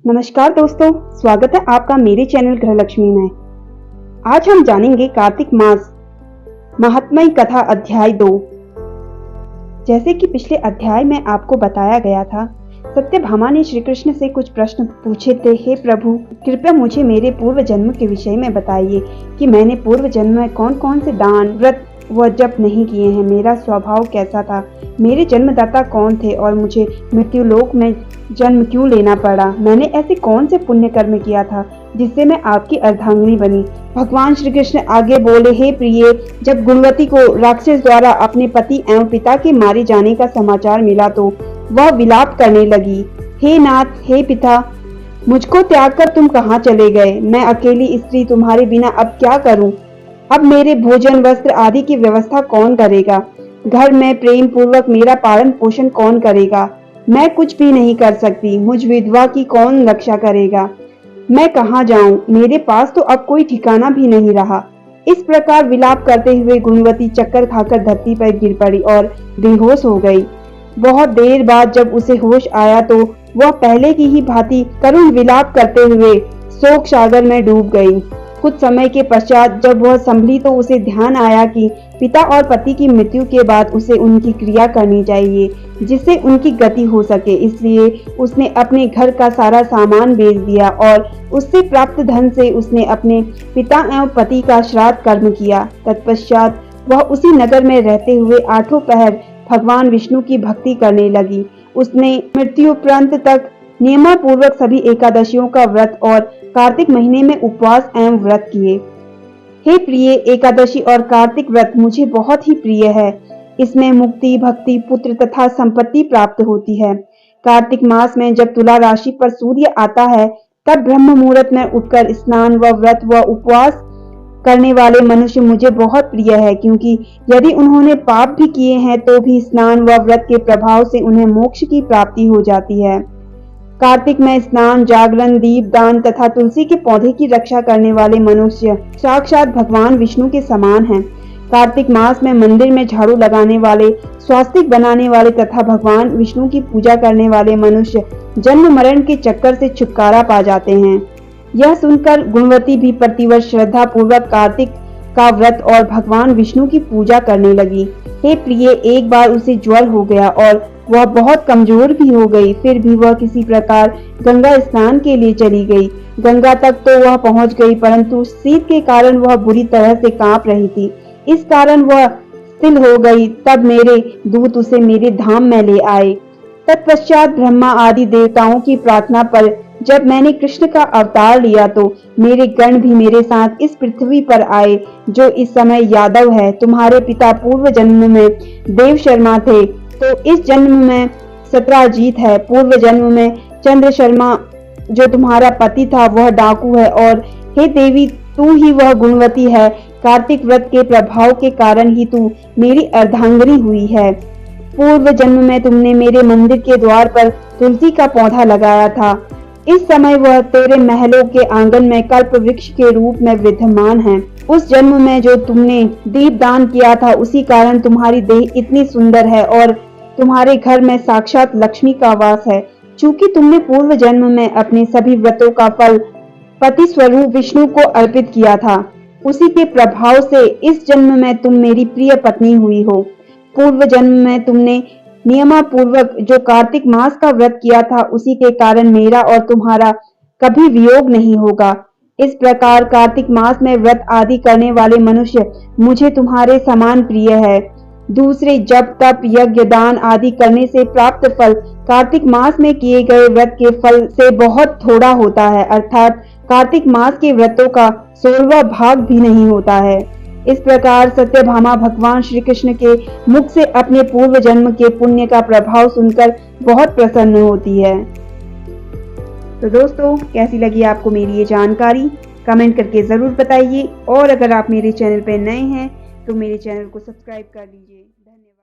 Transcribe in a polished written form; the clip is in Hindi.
नमस्कार दोस्तों, स्वागत है आपका मेरे चैनल गृहलक्ष्मी में। आज हम जानेंगे कार्तिक मास महात्म्य कथा अध्याय 2। जैसे कि पिछले अध्याय में आपको बताया गया था, सत्यभामा ने श्री कृष्ण से कुछ प्रश्न पूछे थे। हे प्रभु, कृपया मुझे मेरे पूर्व जन्म के विषय में बताइए कि मैंने पूर्व जन्म में कौन कौन से दान, व्रत व जप नहीं किए हैं, मेरा स्वभाव कैसा था, मेरे जन्मदाता कौन थे और मुझे मृत्युलोक में जन्म क्यों लेना पड़ा, मैंने ऐसे कौन से पुण्य कर्म किया था जिससे मैं आपकी अर्धांगिनी बनी। भगवान श्री कृष्ण आगे बोले, हे प्रिय, जब गुणवती को राक्षस द्वारा अपने पति एवं पिता के मारे जाने का समाचार मिला तो वह विलाप करने लगी। हे नाथ, हे पिता, मुझको त्याग कर तुम कहाँ चले गए? मैं अकेली स्त्री तुम्हारे बिना अब क्या करूं? अब मेरे भोजन, वस्त्र आदि की व्यवस्था कौन करेगा? घर में प्रेम पूर्वक मेरा पालन पोषण कौन करेगा? मैं कुछ भी नहीं कर सकती, मुझ विधवा की कौन रक्षा करेगा? मैं कहाँ जाऊं? मेरे पास तो अब कोई ठिकाना भी नहीं रहा। इस प्रकार विलाप करते हुए गुणवती चक्कर खाकर धरती पर गिर पड़ी और बेहोश हो गई। बहुत देर बाद जब उसे होश आया तो वह पहले की ही भांति करुण विलाप करते हुए शोक सागर में डूब गई। कुछ समय के पश्चात जब वह संभली तो उसे ध्यान आया कि पिता और पति की मृत्यु के बाद उसे उनकी क्रिया करनी चाहिए जिससे उनकी गति हो सके। इसलिए उसने अपने घर का सारा सामान बेच दिया और उससे प्राप्त धन से उसने अपने पिता एवं पति का श्राद्ध कर्म किया। तत्पश्चात वह उसी नगर में रहते हुए आठों पहर भगवान विष्णु की भक्ति करने लगी। उसने मृत्युपरांत तक नियमपूर्वक सभी एकादशियों का व्रत और कार्तिक महीने में उपवास एवं व्रत किए। हे प्रिय, एकादशी और कार्तिक व्रत मुझे बहुत ही प्रिय है। इसमें मुक्ति, भक्ति, पुत्र तथा संपत्ति प्राप्त होती है। कार्तिक मास में जब तुला राशि पर सूर्य आता है तब ब्रह्म मुहूर्त में उठकर स्नान व व्रत व उपवास करने वाले मनुष्य मुझे बहुत प्रिय है, क्योंकि यदि उन्होंने पाप भी किए हैं तो भी स्नान व व्रत के प्रभाव से उन्हें मोक्ष की प्राप्ति हो जाती है। कार्तिक में स्नान, जागरण, दीप दान तथा तुलसी के पौधे की रक्षा करने वाले मनुष्य साक्षात भगवान विष्णु के समान हैं। कार्तिक मास में मंदिर में झाड़ू लगाने वाले, स्वास्तिक बनाने वाले तथा भगवान विष्णु की पूजा करने वाले मनुष्य जन्म मरण के चक्कर से छुटकारा पा जाते हैं। यह सुनकर गुणवती भी प्रतिवर्ष श्रद्धा पूर्वक कार्तिक का व्रत और भगवान विष्णु की पूजा करने लगी। हे प्रिय, एक बार उसे ज्वर हो गया और वह बहुत कमजोर भी हो गई। फिर भी वह किसी प्रकार गंगा स्नान के लिए चली गई। गंगा तक तो वह पहुंच गई, परंतु शीत के कारण वह बुरी तरह से कांप रही थी। इस कारण वह स्थिर हो गई। तब मेरे दूत उसे मेरे धाम में ले आए। तत्पश्चात ब्रह्मा आदि देवताओं की प्रार्थना पर जब मैंने कृष्ण का अवतार लिया तो मेरे गण भी मेरे साथ इस पृथ्वी पर आए, जो इस समय यादव है। तुम्हारे पिता पूर्व जन्म में देव शर्मा थे तो इस जन्म में सत्राजीत है। पूर्व जन्म में चंद्र शर्मा जो तुम्हारा पति था वह डाकू है। और हे देवी, तू ही वह गुणवती है। कार्तिक व्रत के प्रभाव के कारण ही तू मेरी अर्धांगिनी हुई है। पूर्व जन्म में तुमने मेरे मंदिर के द्वार पर तुलसी का पौधा लगाया था। इस समय वह तेरे महलों के आंगन में कल्प वृक्ष के रूप में विद्यमान है। उस जन्म में जो तुमने दीप दान किया था उसी कारण तुम्हारी देह इतनी सुंदर है और तुम्हारे घर में साक्षात लक्ष्मी का वास है। चूंकि तुमने पूर्व जन्म में अपने सभी व्रतों का फल पति स्वरूप विष्णु को अर्पित किया था, उसी के प्रभाव से इस जन्म में तुम मेरी प्रिय पत्नी हुई हो। पूर्व जन्म में तुमने नियमपूर्वक जो कार्तिक मास का व्रत किया था उसी के कारण मेरा और तुम्हारा कभी वियोग नहीं होगा। इस प्रकार कार्तिक मास में व्रत आदि करने वाले मनुष्य मुझे तुम्हारे समान प्रिय है। दूसरे जप, तप, यज्ञ, दान आदि करने से प्राप्त फल कार्तिक मास में किए गए व्रत के फल से बहुत थोड़ा होता है, अर्थात कार्तिक मास के व्रतों का 16वां भाग भी नहीं होता है। इस प्रकार सत्यभामा भगवान श्री कृष्ण के मुख से अपने पूर्व जन्म के पुण्य का प्रभाव सुनकर बहुत प्रसन्न होती है। तो दोस्तों, कैसी लगी आपको मेरी ये जानकारी? कमेंट करके जरूर बताइए और अगर आप मेरे चैनल पर नए हैं तो मेरे चैनल को सब्सक्राइब कर लीजिए। धन्यवाद।